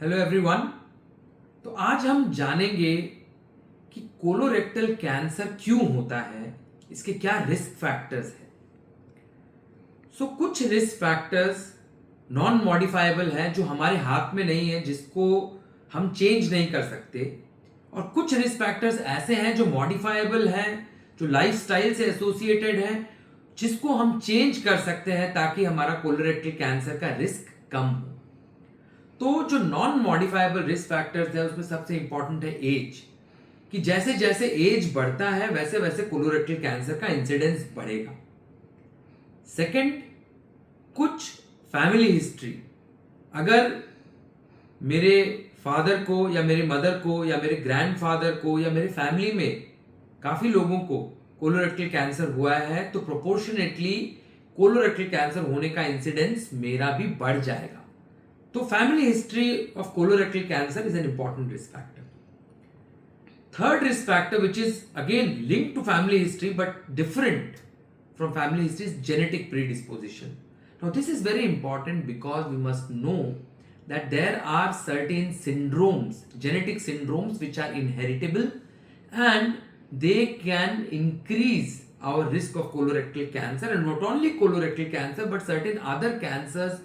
Hello everyone. तो आज हम जानेंगे कि कोलोरेक्टल कैंसर क्यों होता है, इसके क्या रिस्क फैक्टर्स हैं। कुछ रिस्क फैक्टर्स नॉन मॉडिफाइबल हैं जो हमारे हाथ में नहीं है, जिसको हम चेंज नहीं कर सकते, और कुछ रिस्क फैक्टर्स ऐसे हैं जो मॉडिफाइबल हैं, जो लाइफस्टाइल से एसोसिएटेड हैं, जिसको हम चेंज कर सकते हैं ताकि हमारा कोलोरेक्टल कैंसर का रिस्क कम हो। तो जो नॉन मॉडिफाइबल रिस्क फैक्टर्स है उसमें सबसे इंपॉर्टेंट है एज, कि जैसे जैसे एज बढ़ता है वैसे वैसे कोलोरेक्टल कैंसर का इंसिडेंस बढ़ेगा। सेकंड, कुछ फैमिली हिस्ट्री। अगर मेरे फादर को या मेरे मदर को या मेरे ग्रैंडफादर को या मेरे फैमिली में काफी लोगों को कोलोरेक्टल कैंसर हुआ है तो प्रोपोर्शनेटली कोलोरेक्टल कैंसर होने का इंसिडेंस मेरा भी बढ़ जाएगा। तो family history of colorectal cancer is an important risk factor. Third risk factor which is again linked to family history but different from family history is genetic predisposition. Now this is very important because we must know that there are certain syndromes, genetic syndromes which are inheritable and they can increase our risk of colorectal cancer, and not only colorectal cancer but certain other cancers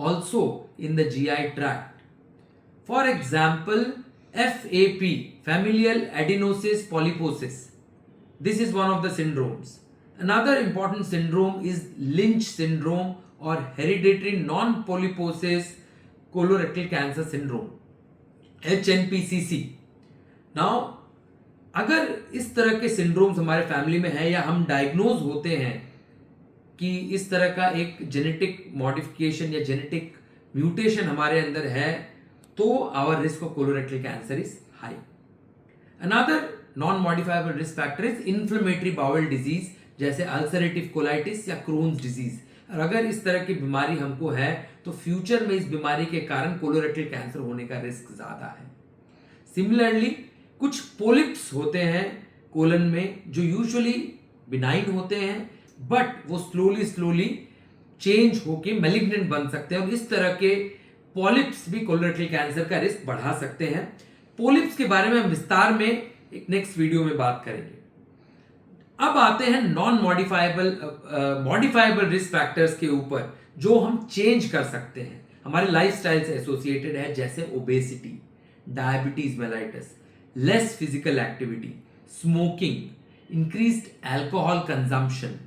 also in the GI tract. For example, FAP, familial adenosis polyposis. This is one of the syndromes. Another important syndrome is Lynch syndrome or hereditary non-polyposis colorectal cancer syndrome, HNPCC. Now, अगर इस तरह के syndromes हमारे family में है या हम diagnose होते हैं कि इस तरह का एक जेनेटिक मॉडिफिकेशन या जेनेटिक म्यूटेशन हमारे अंदर है, तो our risk of colorectal cancer is high. Another non modifiable risk factor is inflammatory bowel disease, जैसे अल्सरेटिव कोलाइटिस या क्रोन्स डिजीज। और अगर इस तरह की बीमारी हमको है तो फ्यूचर में इस बीमारी के कारण कोलोरेक्टल कैंसर होने का रिस्क ज्यादा है। सिमिलरली कुछ पोलिप्स होते हैं कोलन में जो यूजुअली बिनाइन होते हैं, बट वो स्लोली चेंज होके मैलिग्नेंट बन सकते हैं, और इस तरह के पॉलिप्स भी कोलोरेक्टल कैंसर का रिस्क बढ़ा सकते हैं। पॉलिप्स के बारे में हम विस्तार में एक नेक्स्ट वीडियो में बात करेंगे। अब आते हैं नॉन मॉडिफाइबल रिस्क फैक्टर्स के ऊपर जो हम चेंज कर सकते हैं, हमारे लाइफस्टाइल से एसोसिएटेड है, जैसे obesity, diabetes mellitus, less physical activity, smoking, increased alcohol consumption.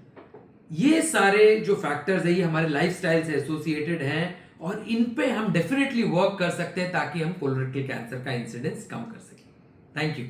ये सारे जो फैक्टर्स है ये हमारे लाइफस्टाइल से एसोसिएटेड हैं और इन पे हम डेफिनेटली वर्क कर सकते हैं ताकि हम कोलोरेक्टल कैंसर का इंसिडेंस कम कर सकें। Thank you.